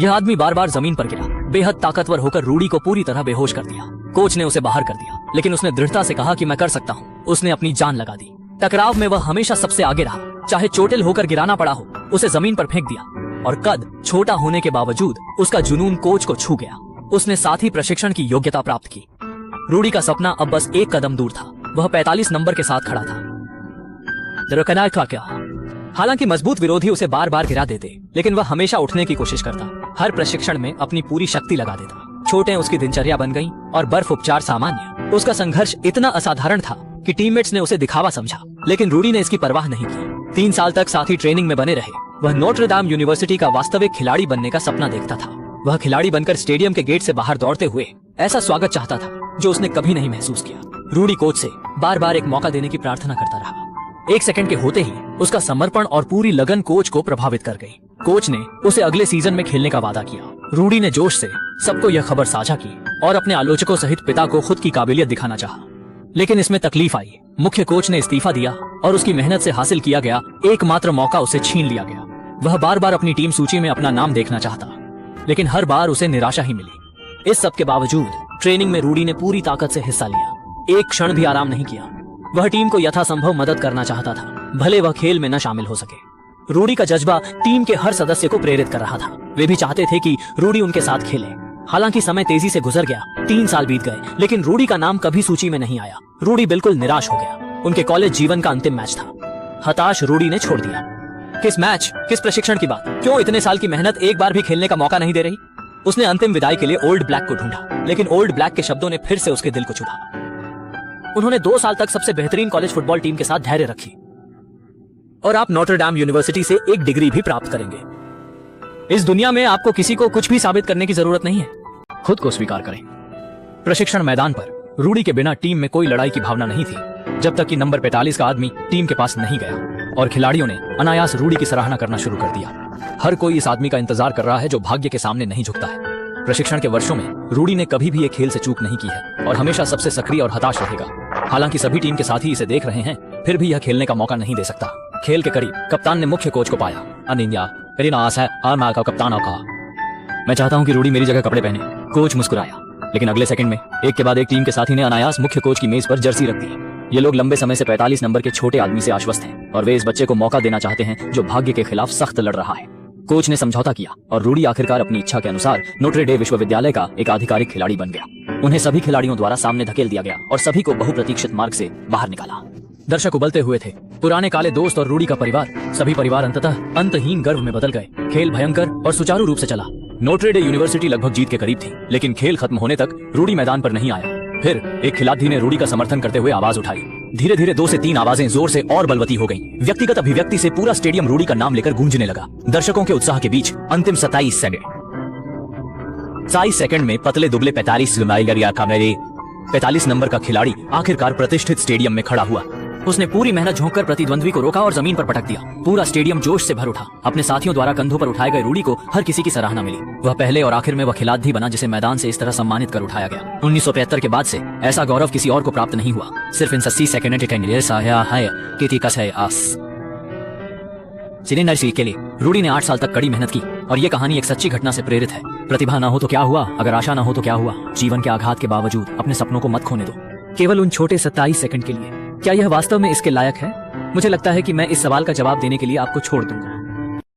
यह आदमी बार बार जमीन पर गिरा, बेहद ताकतवर होकर रूडी को पूरी तरह बेहोश कर दिया। कोच ने उसे बाहर कर दिया, लेकिन उसने दृढ़ता से कहा कि मैं कर सकता हूँ। उसने अपनी जान लगा दी। टकराव में वह हमेशा सबसे आगे रहा, चाहे चोटिल होकर गिराना पड़ा हो। उसे जमीन पर फेंक दिया और कद छोटा होने के बावजूद उसका जुनून कोच को छू गया। उसने साथ ही प्रशिक्षण की योग्यता प्राप्त की। रूडी का सपना अब बस एक कदम दूर था। वह 45 नंबर के साथ खड़ा था। दरकनार का क्या? हालांकि मजबूत विरोधी उसे बार बार गिरा देते, लेकिन वह हमेशा उठने की कोशिश करता। हर प्रशिक्षण में अपनी पूरी शक्ति लगा देता। चोटें उसकी दिनचर्या बन गईं और बर्फ उपचार सामान्य। उसका संघर्ष इतना असाधारण था कि टीममेट्स ने उसे दिखावा समझा, लेकिन रूडी ने इसकी परवाह नहीं की। 3 साल तक साथी ट्रेनिंग में बने रहे। वह नोट्रे डाम यूनिवर्सिटी का वास्तविक खिलाड़ी बनने का सपना देखता था। वह खिलाड़ी बनकर स्टेडियम के गेट से बाहर दौड़ते हुए ऐसा स्वागत चाहता था जो उसने कभी नहीं महसूस किया। रूडी कोच से बार बार एक मौका देने की प्रार्थना करता रहा। 1 सेकंड के होते ही उसका समर्पण और पूरी लगन कोच को प्रभावित कर गई। कोच ने उसे अगले सीजन में खेलने का वादा किया। रूडी ने जोश से सबको यह खबर साझा की और अपने आलोचकों सहित पिता को खुद की काबिलियत दिखाना चाहा। लेकिन इसमें तकलीफ आई। मुख्य कोच ने इस्तीफा दिया और उसकी मेहनत से हासिल किया गया एकमात्र मौका उसे छीन लिया गया। वह बार बार अपनी टीम सूची में अपना नाम देखना चाहता, लेकिन हर बार उसे निराशा ही मिली। इस सब के बावजूद ट्रेनिंग में रूडी ने पूरी ताकत से हिस्सा लिया। एक क्षण भी आराम नहीं किया। वह टीम को यथासंभव मदद करना चाहता था, भले वह खेल में न शामिल हो सके। रूडी का जज्बा टीम के हर सदस्य को प्रेरित कर रहा था। वे भी चाहते थे कि रूडी उनके साथ खेले। हालांकि समय तेजी से गुजर गया, 3 साल बीत गए, लेकिन रूडी का नाम कभी सूची में नहीं आया। रूडी बिल्कुल निराश हो गया। उनके कॉलेज जीवन का अंतिम मैच था। हताश रूडी ने छोड़ दिया। किस मैच, किस प्रशिक्षण की बात? क्यों इतने साल की मेहनत एक बार भी खेलने का मौका नहीं दे रही? उसने अंतिम विदाई के लिए ओल्ड ब्लैक को ढूंढा, लेकिन ओल्ड ब्लैक के शब्दों ने फिर से उसके दिल को छुआ। उन्होंने 2 साल तक सबसे बेहतरीन कॉलेज फुटबॉल टीम के साथ धैर्य रखी और आप नोट्रे डाम यूनिवर्सिटी से एक डिग्री भी प्राप्त करेंगे। इस दुनिया में आपको किसी को कुछ भी साबित करने की जरूरत नहीं है। खुद को स्वीकार करें। प्रशिक्षण मैदान पर रूडी के बिना टीम में कोई लड़ाई की भावना नहीं थी, जब तक कि नंबर 45 का आदमी टीम के पास नहीं गया और खिलाड़ियों ने अनायास रूडी की सराहना करना शुरू कर दिया। हर कोई इस आदमी का इंतजार कर रहा है जो भाग्य के सामने नहीं झुकता है। प्रशिक्षण के वर्षों में रूडी ने कभी भी एक खेल से चूक नहीं की है और हमेशा सबसे सक्रिय और हताश रहेगा। हालांकि सभी टीम के साथी इसे देख रहे हैं, फिर भी यह खेलने का मौका नहीं दे सकता। खेल के करीब कप्तान ने मुख्य कोच को पाया। अनिंजा करीना आस है और मैं कप्तान कहा, मैं चाहता हूं कि रूडी मेरी जगह कपड़े पहने। कोच मुस्कुराया, लेकिन अगले सेकंड में एक के बाद एक टीम के साथी ने अनायास मुख्य कोच की मेज पर जर्सी रख दी। ये लोग लंबे समय से 45 नंबर के छोटे आदमी से आश्वस्त हैं और वे इस बच्चे को मौका देना चाहते हैं जो भाग्य के खिलाफ सख्त लड़ रहा है। कोच ने समझौता किया और रूडी आखिरकार अपनी इच्छा के अनुसार नोट्रे डे विश्वविद्यालय का एक आधिकारिक खिलाड़ी बन गया। उन्हें सभी खिलाड़ियों द्वारा सामने धकेल दिया गया और सभी को बहुप्रतीक्षित मार्ग से बाहर निकाला। दर्शक उबलते हुए थे। पुराने काले दोस्त और रूडी का परिवार, सभी परिवार अंततः अंतहीन गर्व में बदल गए। खेल भयंकर और सुचारू रूप से चला। नोट्रे डे यूनिवर्सिटी लगभग जीत के करीब थी, लेकिन खेल खत्म होने तक रूडी मैदान पर नहीं आया। फिर एक खिलाड़ी ने रूडी का समर्थन करते हुए आवाज उठाई। धीरे धीरे 2 से 3 आवाजें जोर से और बलवती हो गईं। व्यक्तिगत अभिव्यक्ति से पूरा स्टेडियम रूडी का नाम लेकर गूंजने लगा। दर्शकों के उत्साह के बीच अंतिम 27 सेकंड में पतले दुबले 45 नंबर का खिलाड़ी आखिरकार प्रतिष्ठित स्टेडियम में खड़ा हुआ। उसने पूरी मेहनत झोंककर प्रतिद्वंद्वी को रोका और जमीन पर पटक दिया। पूरा स्टेडियम जोश से भर उठा। अपने साथियों द्वारा कंधों पर उठाए गए रूडी को हर किसी की सराहना मिली। वह पहले और आखिर में वह खिलाड़ी बना जिसे मैदान से इस तरह सम्मानित कर उठाया गया। 1973 के बाद से ऐसा गौरव किसी और को प्राप्त नहीं हुआ। सिर्फ इन 80 सेकंड के लिए रूडी ने 8 साल तक कड़ी मेहनत की और ये कहानी एक सच्ची घटना से प्रेरित है। प्रतिभा ना हो तो क्या हुआ, अगर आशा ना हो तो क्या हुआ। जीवन के आघात के बावजूद अपने सपनों को मत खोने दो, केवल उन छोटे 27 सेकंड के लिए। क्या यह वास्तव में इसके लायक है? मुझे लगता है कि मैं इस सवाल का जवाब देने के लिए आपको छोड़ दूंगा।